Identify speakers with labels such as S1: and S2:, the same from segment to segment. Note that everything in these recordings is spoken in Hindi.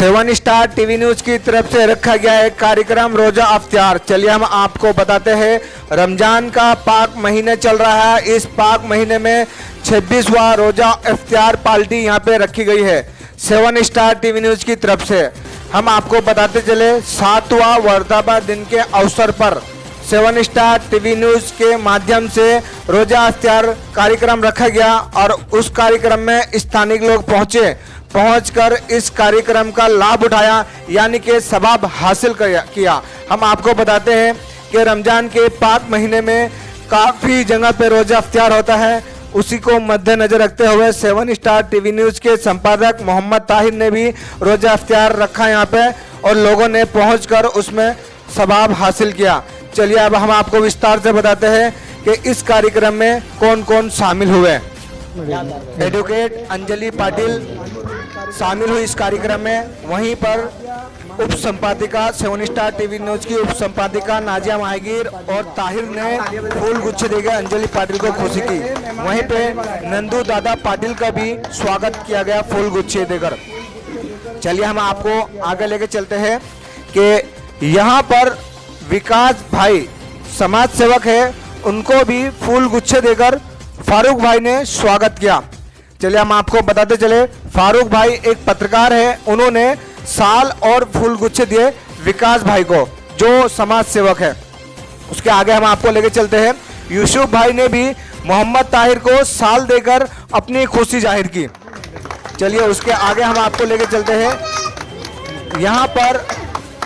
S1: 7 स्टार टीवी न्यूज की तरफ से रखा गया एक कार्यक्रम रोजा अफ्तार। चलिए हम आपको बताते हैं, रमजान का पाक महीने चल रहा है। इस पाक महीने में 26वां रोजा अफ्तार पार्टी यहाँ पे रखी गई है 7 स्टार टीवी न्यूज की तरफ से। हम आपको बताते चले 7वां वर्धापन दिन के अवसर पर 7 स्टार टीवी न्यूज के माध्यम से रोजा अफ्तार कार्यक्रम रखा गया और उस कार्यक्रम में स्थानीय लोग पहुंचकर इस कार्यक्रम का लाभ उठाया, यानी कि सवाब हासिल किया। हम आपको बताते हैं कि रमजान के पाक महीने में काफ़ी जगह पे रोजा अफ्तार होता है। उसी को मद्देनजर रखते हुए 7 स्टार टीवी न्यूज़ के संपादक मोहम्मद ताहिर ने भी रोजा अफ्तार रखा यहाँ पे और लोगों ने पहुंचकर उसमें सवाब हासिल किया। चलिए अब हम आपको विस्तार से बताते हैं कि इस कार्यक्रम में कौन कौन शामिल हुए। एडवोकेट अंजलि पाटिल शामिल हुई इस कार्यक्रम में। वहीं पर उप संपादिका 7 स्टार टीवी न्यूज की उप संपादिका नाजिया माहिगीर और ताहिर ने फूल गुच्छे देकर अंजलि पाटिल को खुशी की। वहीं पे नंदू दादा पाटिल का भी स्वागत किया गया फूल गुच्छे देकर। चलिए हम आपको आगे लेके चलते हैं कि यहाँ पर विकास भाई समाज सेवक है, उनको भी फूल गुच्छे देकर फारूक भाई ने स्वागत किया। चलिए हम आपको बताते चले, फारूक भाई एक पत्रकार है, उन्होंने साल और फूल गुच्छे दिए विकास भाई को जो समाज सेवक है। उसके आगे हम आपको लेके चलते हैं, यूसुफ भाई ने भी मोहम्मद ताहिर को साल देकर अपनी खुशी जाहिर की। चलिए उसके आगे हम आपको लेके चलते हैं, यहाँ पर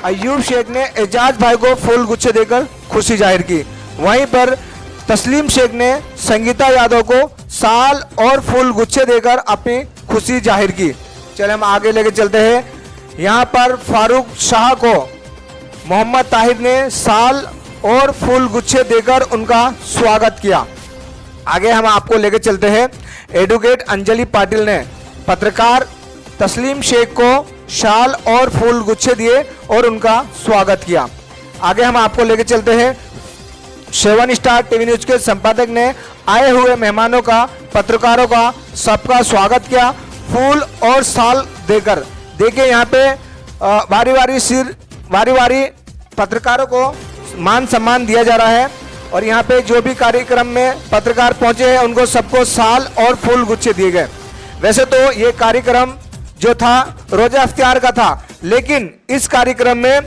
S1: अयूब शेख ने एजाज भाई को फूल गुच्छे देकर खुशी जाहिर की। वहीं पर तस्लीम शेख ने संगीता यादव को साल और फूल गुच्छे देकर अपनी खुशी जाहिर की। चलिए हम आगे लेके चलते हैं, यहाँ पर फारूक शाह को मोहम्मद ताहिर ने साल और फूल गुच्छे देकर उनका स्वागत किया। आगे हम आपको लेके चलते हैं, एडवोकेट अंजलि पाटिल ने पत्रकार तस्लीम शेख को शाल और फूल गुच्छे दिए और उनका स्वागत किया। आगे हम आपको लेके चलते हैं, 7 स्टार टीवी न्यूज के संपादक ने आए हुए मेहमानों का, पत्रकारों का सबका स्वागत किया फूल और साल देकर। देखिए यहाँ पे बारी बारी पत्रकारों को मान सम्मान दिया जा रहा है और यहाँ पे जो भी कार्यक्रम में पत्रकार पहुंचे हैं उनको सबको साल और फूल गुच्छे दिए गए। वैसे तो ये कार्यक्रम जो था रोजा अफ्तार का था, लेकिन इस कार्यक्रम में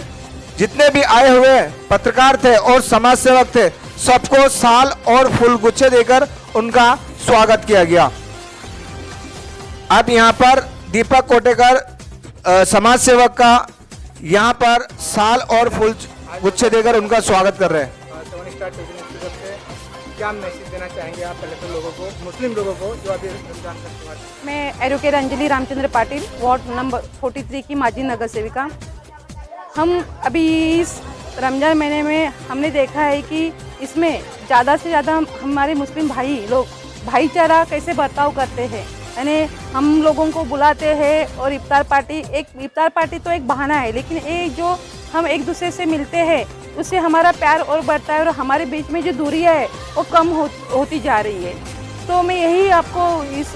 S1: जितने भी आए हुए पत्रकार थे और समाज सेवक थे, सबको साल और फूल गुच्छे देकर उनका स्वागत किया गया। अब यहाँ पर दीपक कोटेकर समाज सेवक का यहाँ पर साल और फूल गुच्छे देकर उनका स्वागत कर रहे हैं।
S2: 7 स्टार टीवी न्यूज़ की तरफ से क्या मैसेज देना चाहेंगे आप पहले तो लोगों को, मुस्लिम लोगों को जो अभी रमजान का त्योहार?
S3: मैं advocate Anjali Ramchandra Patil, ward number 43 की माजी नगर सेविका। हम अभी इस रमजान महीने में हमने देखा है कि इसमें ज़्यादा से ज़्यादा हमारे मुस्लिम भाई लोग भाईचारा कैसे बर्ताव करते हैं, यानी हम लोगों को बुलाते हैं और इफ्तार पार्टी तो एक बहाना है, लेकिन ये जो हम एक दूसरे से मिलते हैं उससे हमारा प्यार और बढ़ता है और हमारे बीच में जो दूरियां है वो कम होती जा रही है। तो मैं यही आपको इस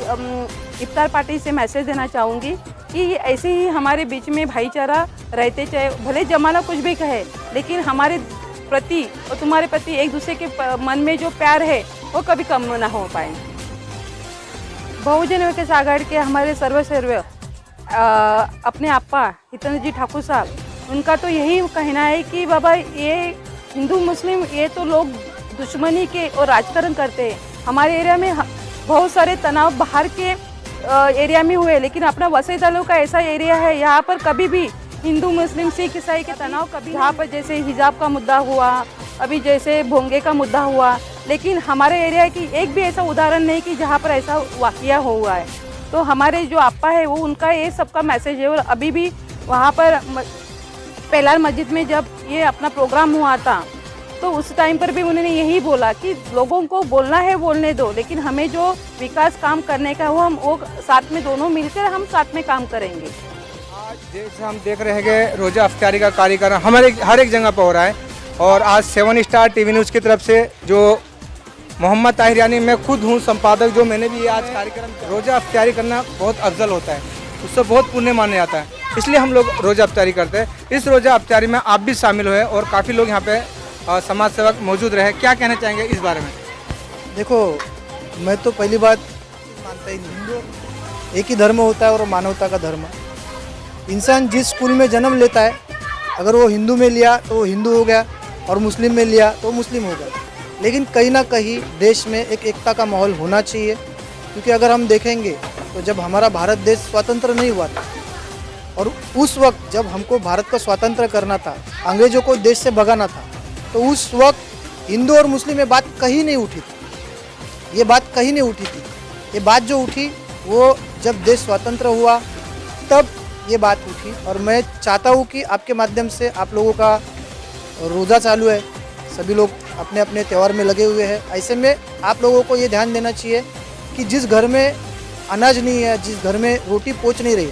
S3: इफ्तार पार्टी से मैसेज देना चाहूँगी कि ऐसे ही हमारे बीच में भाईचारा रहते, चाहे भले जमाना कुछ भी कहे, लेकिन हमारे प्रति और तुम्हारे प्रति एक दूसरे के मन में जो प्यार है वो कभी कम ना हो पाए। बहुजन विकास आघाड़ी के हमारे सर्वसर्व अपने आपा हितेंद्र जी ठाकुर साहब, उनका तो यही कहना है कि बाबा ये हिंदू मुस्लिम ये तो लोग दुश्मनी के और राजकारण करते हैं। हमारे एरिया में बहुत सारे तनाव बाहर के एरिया में हुए, लेकिन अपना वसई तालुका का ऐसा एरिया है यहाँ पर कभी भी हिंदू मुस्लिम सिख ईसाई के तनाव कभी, यहाँ पर जैसे हिजाब का मुद्दा हुआ, अभी जैसे भोंगे का मुद्दा हुआ, लेकिन हमारे एरिया की एक भी ऐसा उदाहरण नहीं कि जहाँ पर ऐसा वाक़या हुआ है। तो हमारे जो आपा है वो उनका ये सबका मैसेज है। और अभी भी वहाँ पर पेलार मस्जिद में जब ये अपना प्रोग्राम हुआ था तो उस टाइम पर भी उन्होंने यही बोला कि लोगों को बोलना है बोलने दो, लेकिन हमें जो विकास काम करने का वो साथ में दोनों मिलकर हम साथ में काम करेंगे।
S2: आज जैसे हम देख रहे हैं रोजा अफ्तारी का कार्यक्रम हर एक जगह पर हो रहा है और आज 7 स्टार टीवी न्यूज़ की तरफ से जो मोहम्मद ताहिर, यानी मैं खुद हूँ संपादक, जो मैंने भी आज कार्यक्रम रोजा अफ्तारी करना बहुत अफजल होता है, उससे बहुत पुण्य माना जाता है। इसलिए हम लोग रोज़ा अफ्तारी करते हैं। इस रोज़ा अफ्तारी में आप भी शामिल हुए और काफ़ी लोग यहाँ पे समाज सेवक मौजूद रहे। क्या कहना चाहेंगे इस बारे में?
S4: देखो, मैं तो पहली बात मानता ही नहीं, हिंदू एक ही धर्म होता है और मानवता का धर्म। इंसान जिस स्कूल में जन्म लेता है, अगर वो हिंदू में लिया तो वो हिंदू हो गया और मुस्लिम में लिया तो मुस्लिम हो गया। लेकिन कहीं ना कहीं देश में एक एकता का माहौल होना चाहिए, क्योंकि अगर हम देखेंगे तो जब हमारा भारत देश स्वतंत्र नहीं हुआ था और उस वक्त जब हमको भारत को स्वतंत्र करना था, अंग्रेजों को देश से भगाना था, तो उस वक्त हिंदू और मुस्लिम में बात कहीं नहीं उठी थी। ये बात कहीं नहीं उठी थी। ये बात जो उठी वो जब देश स्वतंत्र हुआ तब ये बात उठी। और मैं चाहता हूँ कि आपके माध्यम से, आप लोगों का रोज़ा चालू है, सभी लोग अपने अपने त्यौहार में लगे हुए हैं, ऐसे में आप लोगों को ये ध्यान देना चाहिए कि जिस घर में अनाज नहीं है, जिस घर में रोटी पहुँच नहीं रही,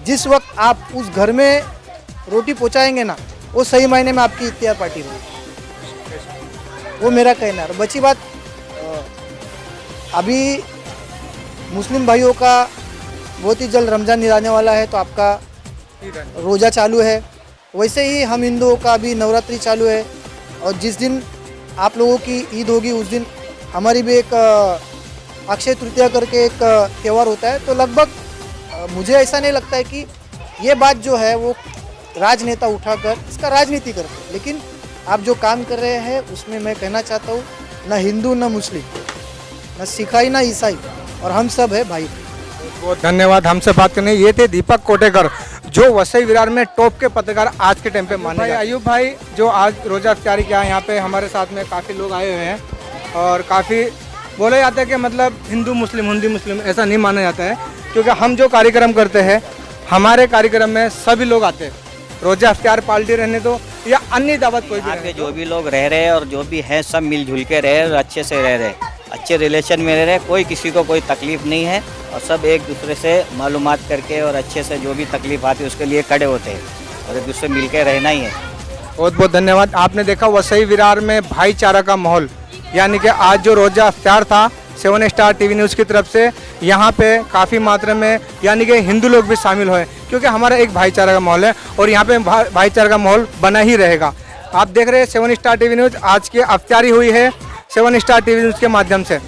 S4: जिस वक्त आप उस घर में रोटी पहुँचाएंगे ना, वो सही मायने में आपकी इफ्तियार पार्टी होगी। वो मेरा कहना है। और बची बात, अभी मुस्लिम भाइयों का बहुत ही जल्द रमज़ान ईद आने वाला है, तो आपका रोज़ा चालू है। वैसे ही हम हिंदुओं का अभी नवरात्रि चालू है, और जिस दिन आप लोगों की ईद होगी उस दिन हमारी भी एक अक्षय तृतीया करके एक त्यौहार होता है। तो लगभग मुझे ऐसा नहीं लगता है कि ये बात जो है वो राजनेता उठाकर इसका राजनीति करते, लेकिन आप जो काम कर रहे हैं उसमें मैं कहना चाहता हूँ, ना हिंदू ना मुस्लिम, ना सिखाई ना ईसाई, और हम सब है भाई।
S2: बहुत धन्यवाद हमसे बात करने। ये थे दीपक कोटेकर, जो वसई विरार में टॉप के पत्रकार आज के टाइम पे माने जाते हैं। अयूब भाई जो आज रोज़ा अफ्तारी किया है, यहाँ पे हमारे साथ में काफ़ी लोग आए हुए हैं और काफ़ी बोला जाता है कि मतलब हिंदू मुस्लिम ऐसा नहीं माना जाता है, क्योंकि हम जो कार्यक्रम करते हैं हमारे कार्यक्रम में सभी लोग आते हैं। रोज़ा अफ्तार पार्टी रहने दो या अन्य दावत कोई भी
S5: यहाँ पे
S2: रहने
S5: जो
S2: दो।
S5: भी लोग रह रहे हैं और जो भी हैं सब मिलजुल के रह रहे और अच्छे से रह रहे, अच्छे रिलेशन में रह रहे, कोई किसी को कोई तकलीफ नहीं है और सब एक दूसरे से मालूमात करके और अच्छे से जो भी तकलीफ आती है उसके लिए खड़े होते हैं और एक दूसरे मिल के रहना ही है।
S2: बहुत बहुत धन्यवाद। आपने देखा वसई विरार में भाईचारा का माहौल, यानी कि आज जो रोज़ा अफ्तार था 7 स्टार टीवी न्यूज़ की तरफ से, यहाँ पे काफ़ी मात्रा में यानी कि हिंदू लोग भी शामिल हुए, क्योंकि हमारा एक भाईचारा का माहौल है और यहाँ पे भाईचारा का माहौल बना ही रहेगा। आप देख रहे हैं 7 स्टार टीवी न्यूज़। आज की अफ्तारी हुई है 7 स्टार टीवी न्यूज़ के माध्यम से।